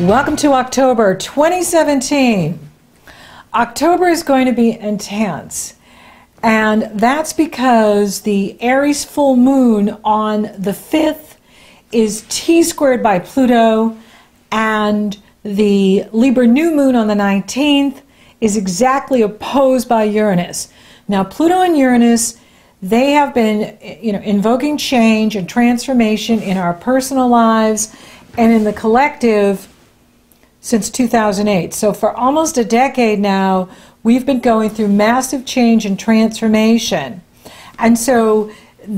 Welcome to October 2017. October is going to be intense, and that's because the Aries full moon on the 5th is T-squared by Pluto, and the Libra new moon on the 19th is exactly opposed by Uranus. Now, Pluto and Uranus, they have been, invoking change and transformation in our personal lives and in the collective since 2008. So for almost a decade now, we've been going through massive change and transformation. And so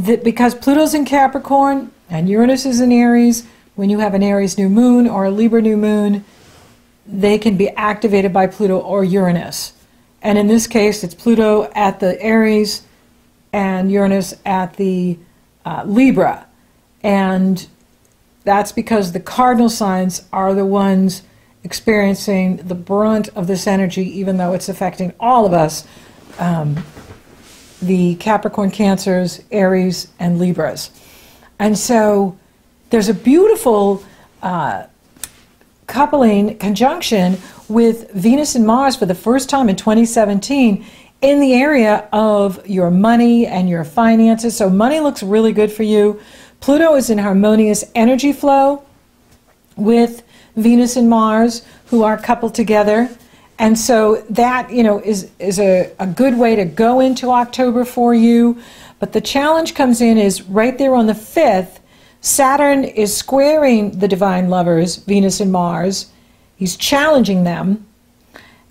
because Pluto's in Capricorn and Uranus is in Aries, when you have an Aries new moon or a Libra new moon, they can be activated by Pluto or Uranus. And in this case, it's Pluto at the Aries and Uranus at the Libra. And that's because the cardinal signs are the ones experiencing the brunt of this energy, even though it's affecting all of us, the Capricorn, Cancers, Aries, and Libras. And so there's a beautiful coupling conjunction with Venus and Mars for the first time in 2017 in the area of your money and your finances. So money looks really good for you. Pluto is in harmonious energy flow with Venus and Mars, who are coupled together. And so that, is a good way to go into October for you. But the challenge comes in is right there on the 5th, Saturn is squaring the divine lovers, Venus and Mars. He's challenging them.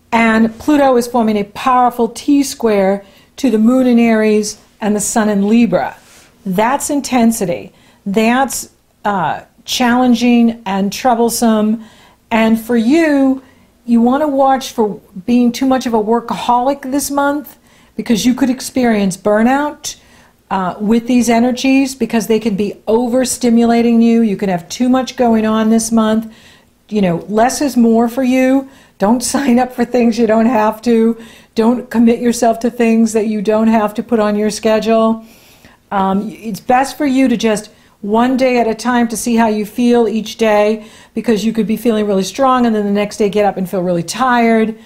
And Pluto is forming a powerful T-square to the moon in Aries and the sun in Libra. That's intensity. That's challenging and troublesome. And for you, you want to watch for being too much of a workaholic this month, because you could experience burnout with these energies, because they can be overstimulating you. You can have too much going on this month. Less is more for you. Don't sign up for things you don't have to. Don't commit yourself to things that you don't have to put on your schedule. It's best for you to just one day at a time to see how you feel each day, because you could be feeling really strong and then the next day get up and feel really tired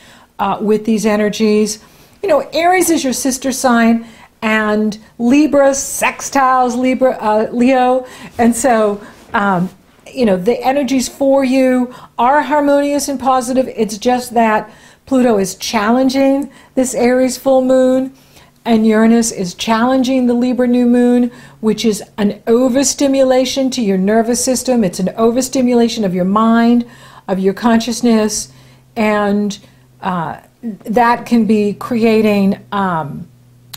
with these energies. Aries is your sister sign, and Libra sextiles Leo, and so the energies for you are harmonious and positive. It's just that Pluto is challenging this Aries full moon, and Uranus is challenging the Libra new moon, which is an overstimulation to your nervous system. It's an overstimulation of your mind, of your consciousness, and that can be creating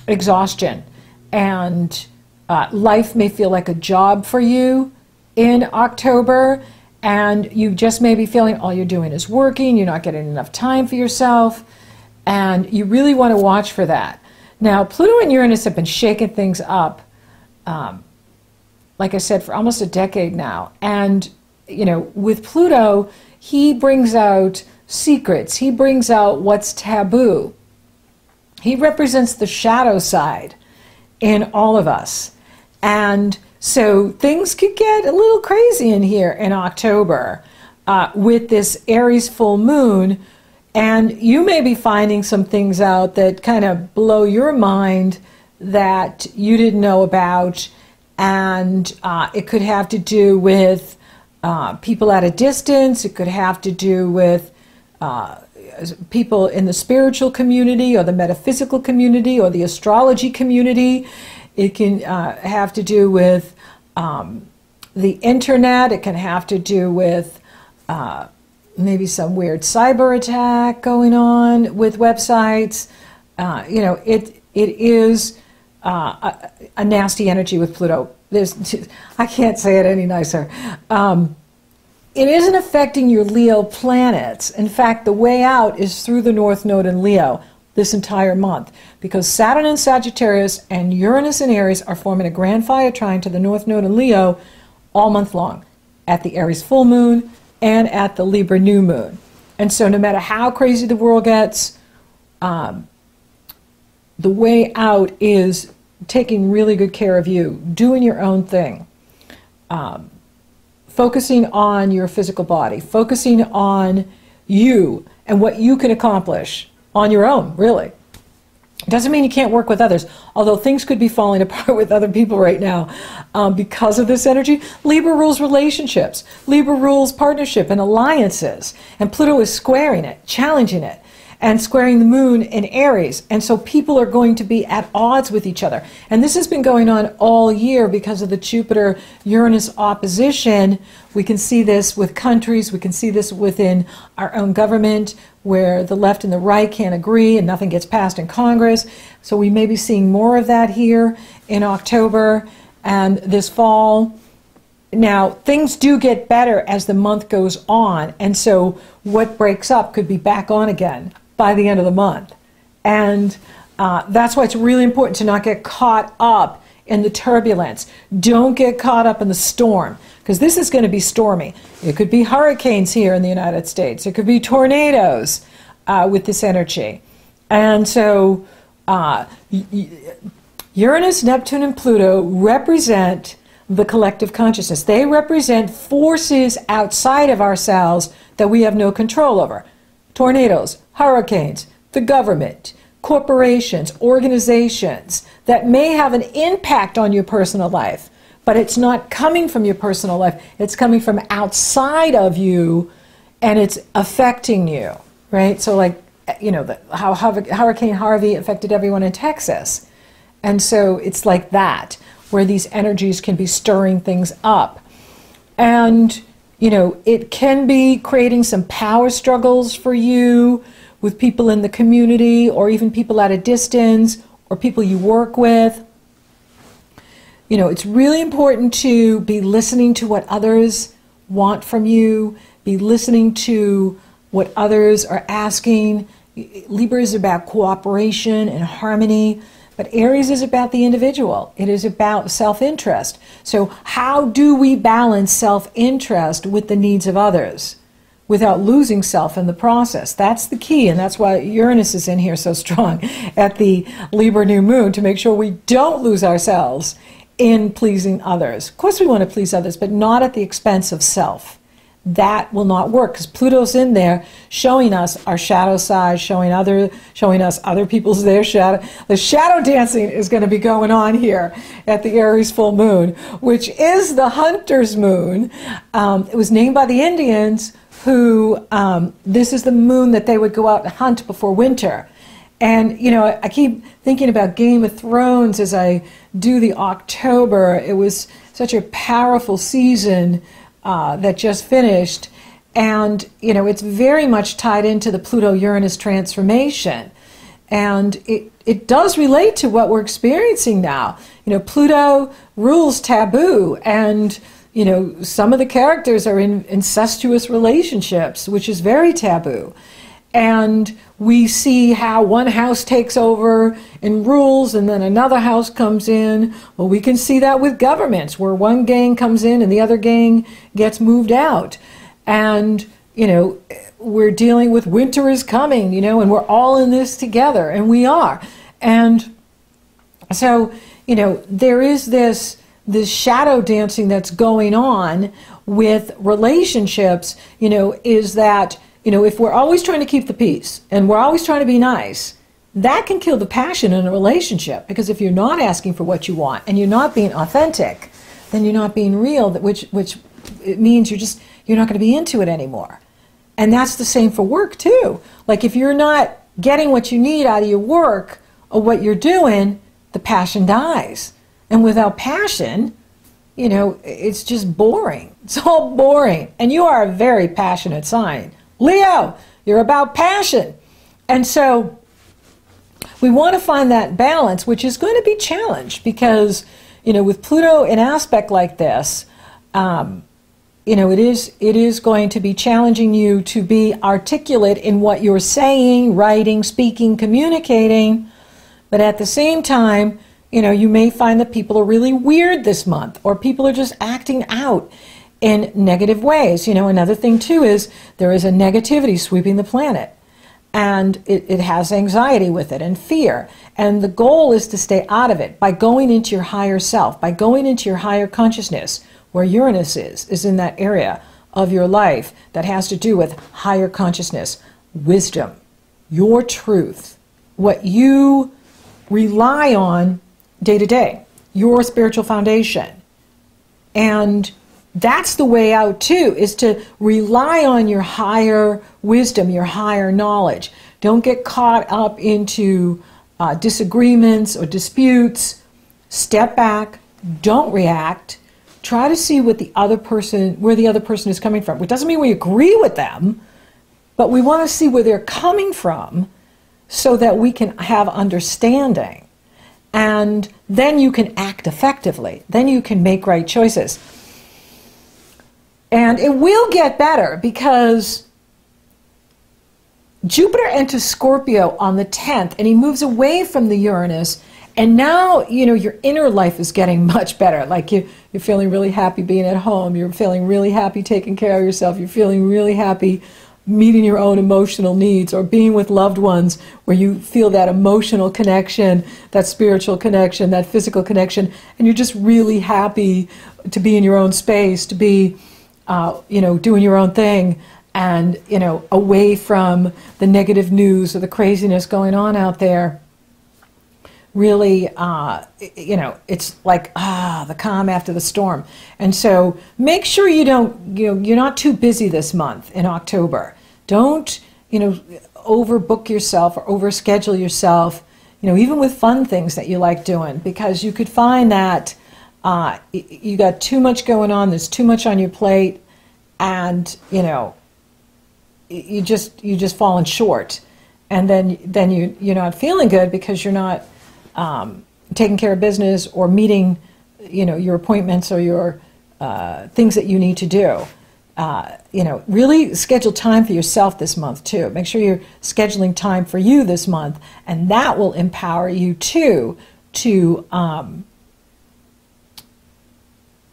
exhaustion. And life may feel like a job for you in October, and you just may be feeling all you're doing is working, you're not getting enough time for yourself, and you really want to watch for that. Now, Pluto and Uranus have been shaking things up, like I said, for almost a decade now. And, with Pluto, he brings out secrets. He brings out what's taboo. He represents the shadow side in all of us. And so things could get a little crazy in here in October with this Aries full moon. And you may be finding some things out that kind of blow your mind that you didn't know about. And it could have to do with people at a distance. It could have to do with people in the spiritual community or the metaphysical community or the astrology community. It can have to do with the internet. It can have to do with maybe some weird cyber attack going on with websites. It is a nasty energy with Pluto. I can't say it any nicer. It isn't affecting your Leo planets. In fact, the way out is through the North Node in Leo this entire month, because Saturn in Sagittarius and Uranus in Aries are forming a grand fire trine to the North Node in Leo all month long, at the Aries full moon and at the Libra new moon. And so no matter how crazy the world gets, the way out is taking really good care of you, doing your own thing, focusing on your physical body, focusing on you and what you can accomplish on your own, really. Doesn't mean you can't work with others, although things could be falling apart with other people right now because of this energy. Libra rules relationships. Libra rules partnership and alliances. And Pluto is squaring it, challenging it, and squaring the moon in Aries. And so people are going to be at odds with each other. And this has been going on all year because of the Jupiter-Uranus opposition. We can see this with countries. We can see this within our own government, where the left and the right can't agree and nothing gets passed in Congress. So we may be seeing more of that here in October and this fall. Now, things do get better as the month goes on, and so what breaks up could be back on again by the end of the month. And that's why it's really important to not get caught up in the turbulence. Don't get caught up in the storm, because this is going to be stormy. It could be hurricanes here in the United States. It could be tornadoes with this energy. And so Uranus, Neptune, and Pluto represent the collective consciousness. They represent forces outside of ourselves that we have no control over. Tornadoes, hurricanes, the government, corporations, organizations that may have an impact on your personal life, but it's not coming from your personal life. It's coming from outside of you, and it's affecting you, right? So like, you know, how Hurricane Harvey affected everyone in Texas. And so it's like that, where these energies can be stirring things up. And, you know, it can be creating some power struggles for you with people in the community, or even people at a distance, or people you work with. You know, it's really important to be listening to what others want from you, be listening to what others are asking. Libra is about cooperation and harmony, but Aries is about the individual. It is about self-interest. So how do we balance self-interest with the needs of others without losing self in the process? That's the key, and that's why Uranus is in here so strong at the Libra new moon, to make sure we don't lose ourselves in pleasing others. Of course we want to please others, but not at the expense of self. That will not work, because Pluto's in there showing us our shadow side, showing us other people's their shadow. The shadow dancing is going to be going on here at the Aries full moon, which is the hunter's moon. It was named by the Indians, who this is the moon that they would go out and hunt before winter. And, you know, I keep thinking about Game of Thrones as I do the October. It was such a powerful season that just finished. And, you know, it's very much tied into the Pluto-Uranus transformation. And it does relate to what we're experiencing now. You know, Pluto rules taboo, and, you know, some of the characters are in incestuous relationships, which is very taboo. And we see how one house takes over and rules, and then another house comes in. Well, we can see that with governments, where one gang comes in and the other gang gets moved out. And, you know, we're dealing with winter is coming, you know, and we're all in this together, and we are. And so, you know, there is this shadow dancing that's going on with relationships, you know, is that, you know, if we're always trying to keep the peace and we're always trying to be nice, that can kill the passion in a relationship. Because if you're not asking for what you want and you're not being authentic, then you're not being real, which it means you're not going to be into it anymore. And that's the same for work too. Like if you're not getting what you need out of your work or what you're doing, the passion dies. And without passion, you know, it's just boring. It's all boring. And you are a very passionate sign. Leo, you're about passion. And so we want to find that balance, which is going to be challenged because, you know, with Pluto in aspect like this, you know, it is going to be challenging you to be articulate in what you're saying, writing, speaking, communicating. But at the same time, you know, you may find that people are really weird this month, or people are just acting out in negative ways. You know, another thing too is there is a negativity sweeping the planet, and it has anxiety with it and fear. And the goal is to stay out of it by going into your higher self, by going into your higher consciousness, where Uranus is in that area of your life that has to do with higher consciousness, wisdom, your truth, what you rely on day to day, your spiritual foundation. And that's the way out too, is to rely on your higher wisdom, your higher knowledge. Don't get caught up into disagreements or disputes. Step back, don't react. Try to see what the other person, where the other person is coming from. It doesn't mean we agree with them, but we want to see where they're coming from so that we can have understanding. And then you can act effectively. Then you can make right choices. And it will get better because Jupiter enters Scorpio on the 10th, and he moves away from the Uranus. And now, you know, your inner life is getting much better. Like you're feeling really happy being at home. You're feeling really happy taking care of yourself. You're feeling really happy meeting your own emotional needs, or being with loved ones where you feel that emotional connection, that spiritual connection, that physical connection. And you're just really happy to be in your own space, to be, you know, doing your own thing, and, you know, away from the negative news or the craziness going on out there. Really, you know, it's like, the calm after the storm. And so make sure you don't, you know, you're not too busy this month in October. Don't, you know, overbook yourself or overschedule yourself, you know, even with fun things that you like doing, because you could find that you got too much going on, there's too much on your plate, and, you know, you're just falling short. And then you're not feeling good because you're not taking care of business or meeting, you know, your appointments or your things that you need to do. You know, really schedule time for yourself this month too. Make sure you're scheduling time for you this month, and that will empower you too to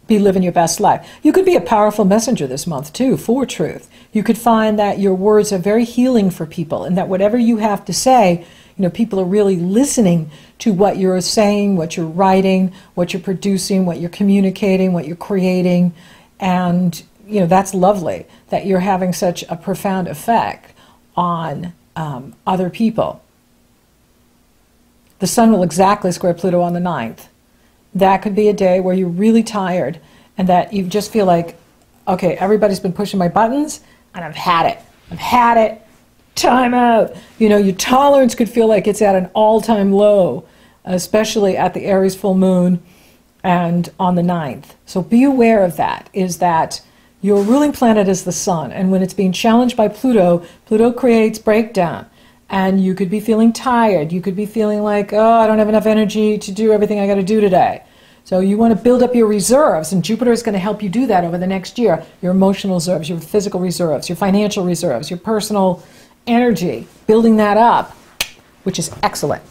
be living your best life. You could be a powerful messenger this month too, for truth. You could find that your words are very healing for people, and that whatever you have to say, you know, people are really listening to what you're saying, what you're writing, what you're producing, what you're communicating, what you're creating. And, you know, that's lovely that you're having such a profound effect on other people. The sun will exactly square Pluto on the 9th. That could be a day where you're really tired and that you just feel like, okay, everybody's been pushing my buttons and I've had it. I've had it. Time out. You know, your tolerance could feel like it's at an all-time low, especially at the Aries full moon and on the 9th. So be aware of that, is that your ruling planet is the sun, and when it's being challenged by Pluto, Pluto creates breakdown. And you could be feeling tired. You could be feeling like, oh, I don't have enough energy to do everything I got to do today. So you want to build up your reserves, and Jupiter is going to help you do that over the next year. Your emotional reserves, your physical reserves, your financial reserves, your personal energy, building that up, which is excellent.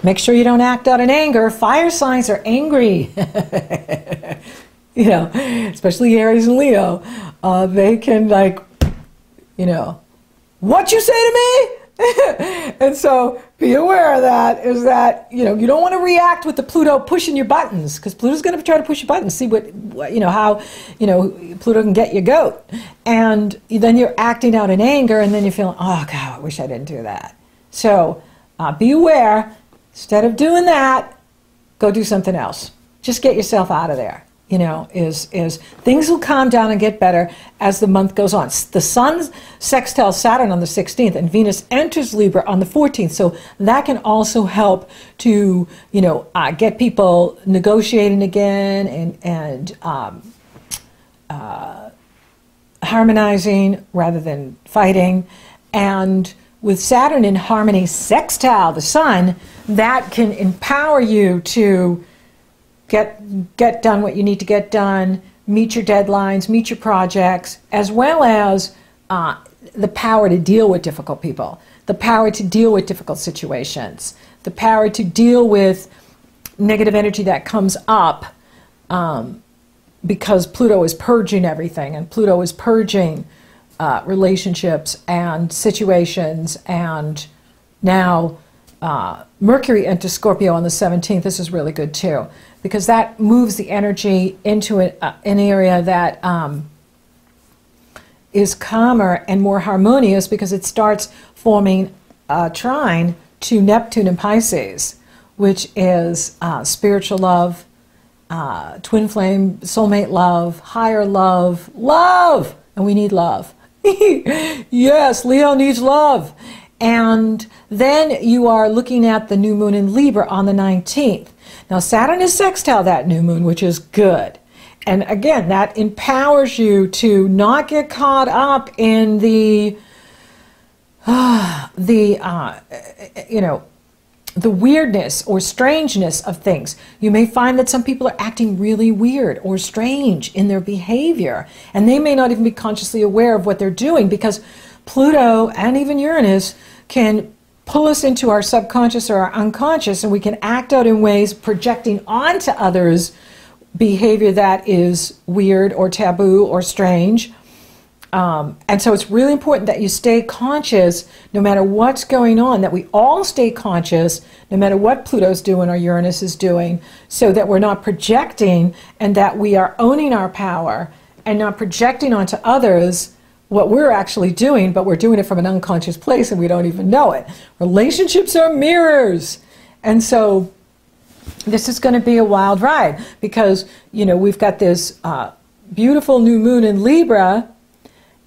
Make sure you don't act out in anger. Fire signs are angry. You know, especially Aries and Leo. They can, like, you know, what you say to me? And so be aware of that, is that, you know, you don't want to react with the Pluto pushing your buttons, because Pluto's going to try to push your buttons, see what, you know, how, you know, Pluto can get your goat. And then you're acting out in anger, and then you're feeling, oh, God, I wish I didn't do that. So be aware. Instead of doing that, go do something else. Just get yourself out of there. You know, is things will calm down and get better as the month goes on. The sun sextiles Saturn on the 16th, and Venus enters Libra on the 14th. So that can also help to, you know, get people negotiating again and harmonizing rather than fighting. And with Saturn in harmony sextile the sun, that can empower you to get done what you need to get done, meet your deadlines, meet your projects, as well as the power to deal with difficult people, the power to deal with difficult situations, the power to deal with negative energy that comes up because Pluto is purging everything, and Pluto is purging relationships and situations, and now Mercury into Scorpio on the 17th, this is really good too, because that moves the energy into an area that is calmer and more harmonious, because it starts forming a trine to Neptune in Pisces, which is spiritual love, twin flame, soulmate love, higher love, love, and we need love. Yes, Leo needs love. And then you are looking at the new moon in Libra on the 19th. Now Saturn is sextile that new moon, which is good. And again, that empowers you to not get caught up in the weirdness or strangeness of things. You may find that some people are acting really weird or strange in their behavior, and they may not even be consciously aware of what they're doing, because Pluto and even Uranus can pull us into our subconscious or our unconscious, and we can act out in ways projecting onto others behavior that is weird or taboo or strange. And so it's really important that you stay conscious no matter what's going on, that we all stay conscious no matter what Pluto's doing or Uranus is doing, so that we're not projecting, and that we are owning our power and not projecting onto others what we're actually doing, but we're doing it from an unconscious place and we don't even know it. Relationships are mirrors. And so this is going to be a wild ride, because, you know, we've got this beautiful new moon in Libra,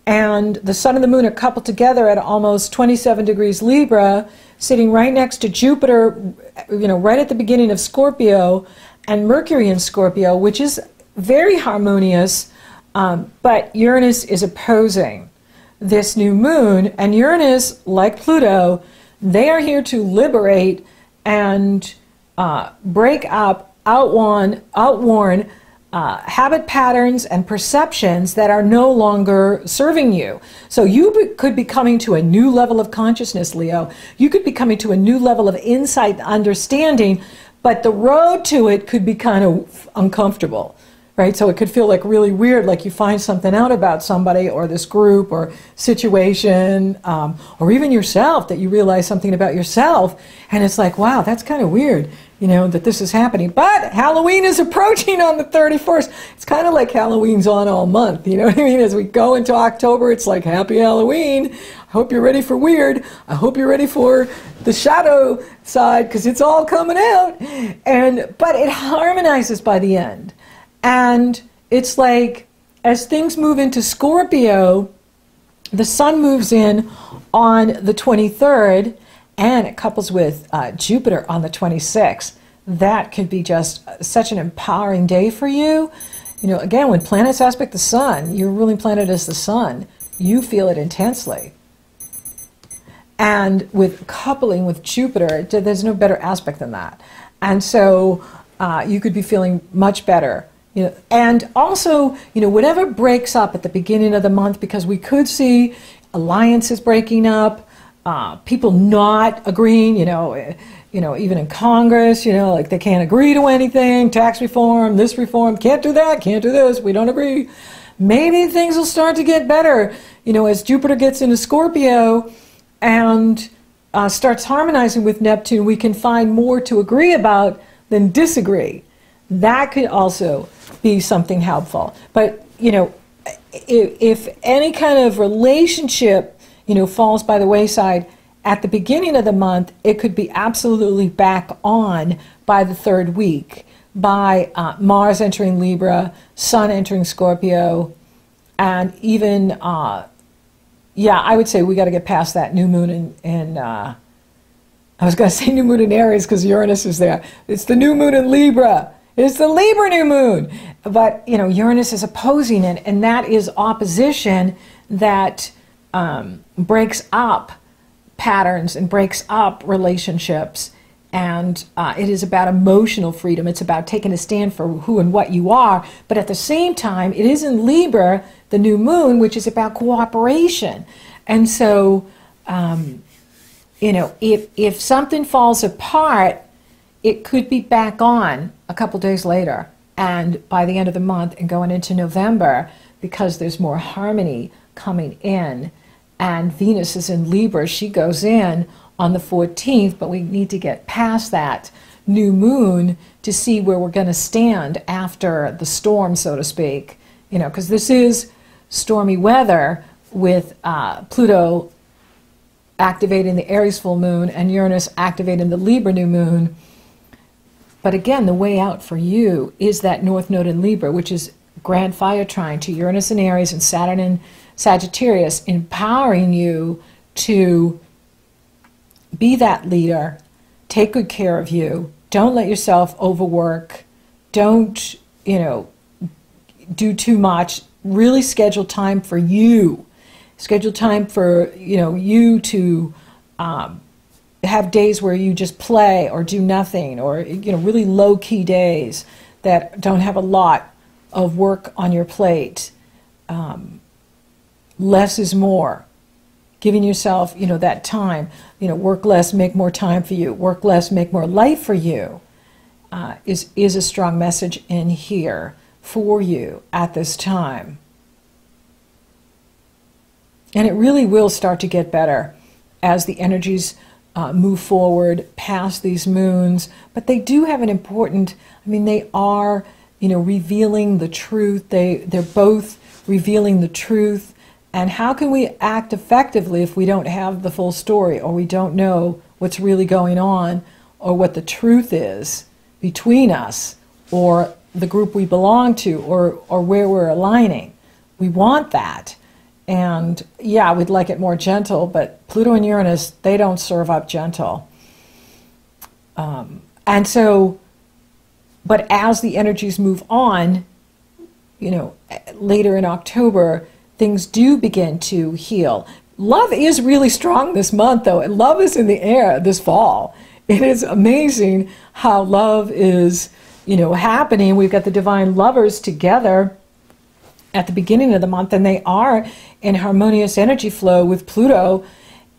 and the sun and the moon are coupled together at almost 27 degrees Libra, sitting right next to Jupiter, you know, right at the beginning of Scorpio, and Mercury in Scorpio, which is very harmonious. But Uranus is opposing this new moon, and Uranus, like Pluto, they are here to liberate and break up, outwarn habit patterns and perceptions that are no longer serving you. So you could be coming to a new level of consciousness, Leo. You could be coming to a new level of insight and understanding, but the road to it could be kind of uncomfortable. Right? So it could feel like really weird, like you find something out about somebody or this group or situation, or even yourself, that you realize something about yourself, and it's like, wow, that's kind of weird, you know, that this is happening. But Halloween is approaching on the 31st. It's kind of like Halloween's on all month, you know what I mean? As we go into October, it's like, happy Halloween. I hope you're ready for weird. I hope you're ready for the shadow side, because it's all coming out. But it harmonizes by the end. And it's like, as things move into Scorpio, the sun moves in on the 23rd, and it couples with Jupiter on the 26th. That could be just such an empowering day for you. You know, again, when planets aspect the sun, your ruling planet is the sun, you feel it intensely. And with coupling with Jupiter, there's no better aspect than that. And so you could be feeling much better. You know, and also, you know, whatever breaks up at the beginning of the month, because we could see alliances breaking up, people not agreeing, you know, even in Congress, you know, like they can't agree to anything, tax reform, this reform, can't do that, can't do this, we don't agree. Maybe things will start to get better, you know, as Jupiter gets into Scorpio and starts harmonizing with Neptune, we can find more to agree about than disagree. That could also be something helpful. But, you know, if any kind of relationship, you know, falls by the wayside at the beginning of the month, it could be absolutely back on by the third week, by Mars entering Libra, Sun entering Scorpio, and even, yeah, I would say we got to get past that new moon in I was going to say new moon in Aries because Uranus is there. It's the new moon in Libra. It's the Libra new moon. But, you know, Uranus is opposing it, and that is opposition that breaks up patterns and breaks up relationships. And it is about emotional freedom. It's about taking a stand for who and what you are. But at the same time, it is in Libra, the new moon, which is about cooperation. And so, you know, if something falls apart, it could be back on a couple days later and by the end of the month and going into November, because there's more harmony coming in. And Venus is in Libra. She goes in on the 14th, but we need to get past that new moon to see where we're going to stand after the storm, so to speak. You know, because this is stormy weather with Pluto activating the Aries full moon and Uranus activating the Libra new moon. But again, the way out for you is that North Node in Libra, which is grand fire trine to Uranus in Aries and Saturn in Sagittarius, empowering you to be that leader, take good care of you, don't let yourself overwork, don't, you know, do too much, really schedule time for you. Schedule time for, you know, you to have days where you just play or do nothing, or, you know, really low-key days that don't have a lot of work on your plate. Less is more. Giving yourself, you know, that time, you know, work less, make more time for you. Work less, make more life for you is a strong message in here for you at this time. And it really will start to get better as the energies move forward past these moons. But they do have an important, I mean, they are, you know, revealing the truth. They're both revealing the truth. And how can we act effectively if we don't have the full story, or we don't know what's really going on, or what the truth is between us, or the group we belong to, or where we're aligning? We want that. And yeah, we'd like it more gentle, but Pluto and Uranus, they don't serve up gentle. And so, but as the energies move on, you know, later in October, things do begin to heal. Love is really strong this month, though, and love is in the air this fall. It is amazing how love is, you know, happening. We've got the divine lovers together at the beginning of the month, and they are in harmonious energy flow with Pluto.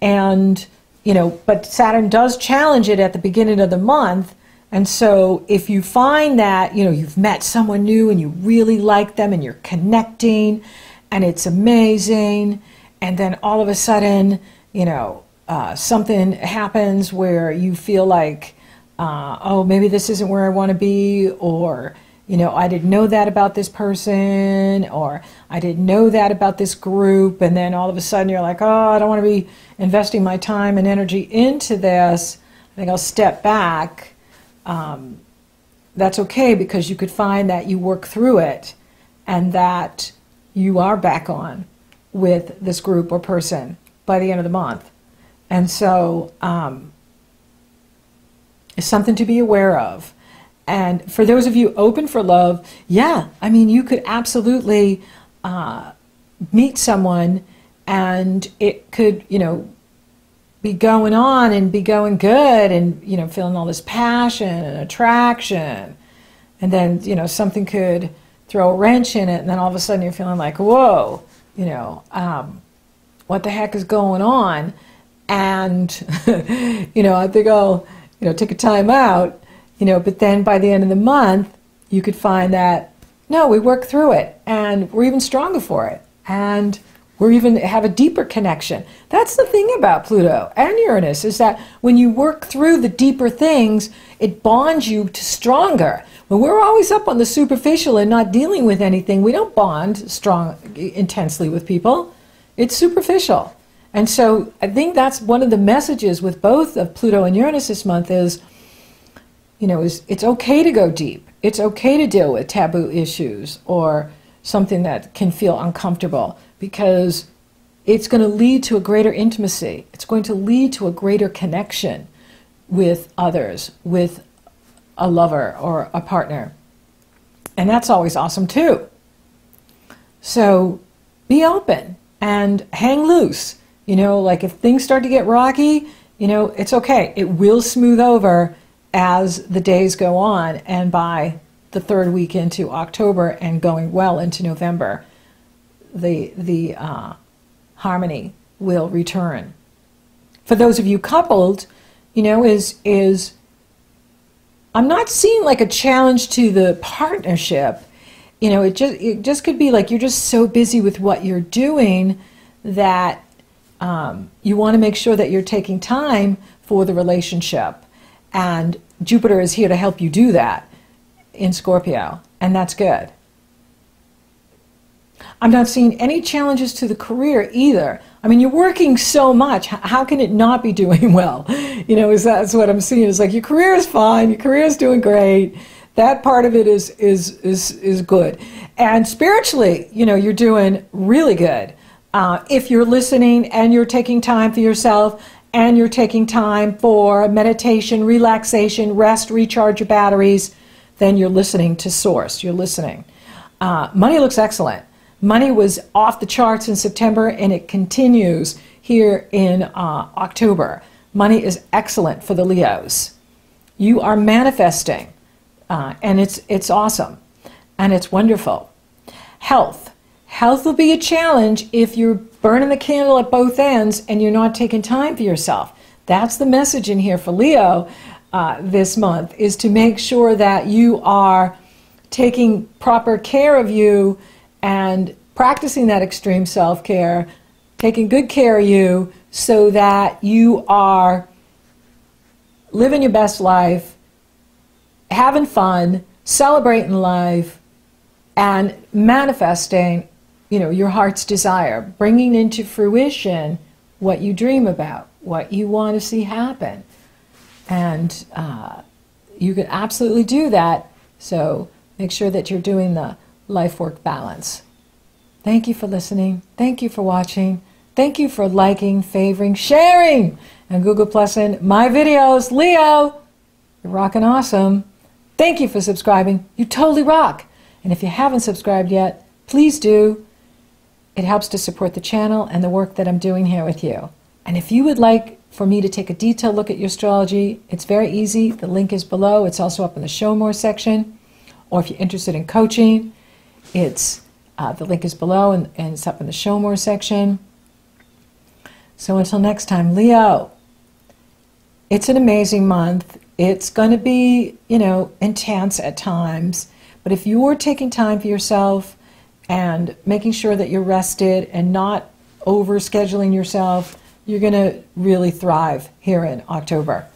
And, you know, but Saturn does challenge it at the beginning of the month. And so if you find that, you know, you've met someone new and you really like them and you're connecting and it's amazing, and then all of a sudden, you know, something happens where you feel like, oh, maybe this isn't where I want to be, or, you know, I didn't know that about this person, or I didn't know that about this group, and then all of a sudden you're like, oh, I don't want to be investing my time and energy into this. I think I'll step back. That's okay, because you could find that you work through it and that you are back on with this group or person by the end of the month. And so it's something to be aware of. And for those of you open for love, yeah, I mean, you could absolutely meet someone and it could, you know, be going on and be going good and, you know, feeling all this passion and attraction. And then, you know, something could throw a wrench in it, and then all of a sudden you're feeling like, whoa, you know, what the heck is going on? And, you know, I think I'll, you know, take a time out, you know, but then by the end of the month, you could find that, no, we work through it, and we're even stronger for it, and we're even have a deeper connection. That's the thing about Pluto and Uranus, is that when you work through the deeper things, it bonds you to stronger. When we're always up on the superficial and not dealing with anything, we don't bond intensely with people. It's superficial. And so I think that's one of the messages with both of Pluto and Uranus this month is, you know, it's okay to go deep. It's okay to deal with taboo issues or something that can feel uncomfortable, because it's going to lead to a greater intimacy. It's going to lead to a greater connection with others, with a lover or a partner. And that's always awesome too. So be open and hang loose. You know, like if things start to get rocky, you know, it's okay. It will smooth over as the days go on, and by the third week into October and going well into November, the harmony will return. For those of you coupled, you know, is I'm not seeing like a challenge to the partnership. You know, it just could be like you're just so busy with what you're doing that You want to make sure that you're taking time for the relationship. And Jupiter is here to help you do that in Scorpio. And that's good. I'm not seeing any challenges to the career either. I mean, you're working so much. How can it not be doing well? You know, that's what I'm seeing. It's like your career is fine. Your career is doing great. That part of it is good. And spiritually, you know, you're doing really good. If you're listening and you're taking time for yourself and you're taking time for meditation, relaxation, rest, recharge your batteries, then you're listening to Source. You're listening. Money looks excellent. Money was off the charts in September, and it continues here in October. Money is excellent for the Leos. You are manifesting, and it's awesome, and it's wonderful. Health. Health will be a challenge if you're burning the candle at both ends and you're not taking time for yourself. That's the message in here for Leo this month, is to make sure that you are taking proper care of you and practicing that extreme self-care, taking good care of you so that you are living your best life, having fun, celebrating life, and manifesting, you know, your heart's desire, bringing into fruition what you dream about, what you want to see happen. And you can absolutely do that. So make sure that you're doing the life-work balance. Thank you for listening. Thank you for watching. Thank you for liking, favoring, sharing, and Google Plussing my videos. Leo, you're rocking awesome. Thank you for subscribing. You totally rock. And if you haven't subscribed yet, please do. It helps to support the channel and the work that I'm doing here with you. And if you would like for me to take a detailed look at your astrology, it's very easy. The link is below. It's also up in the Show More section. Or if you're interested in coaching, it's the link is below and it's up in the Show More section. So until next time, Leo, it's an amazing month. It's going to be, you know, intense at times. But if you're taking time for yourself and making sure that you're rested and not over-scheduling yourself, you're going to really thrive here in October.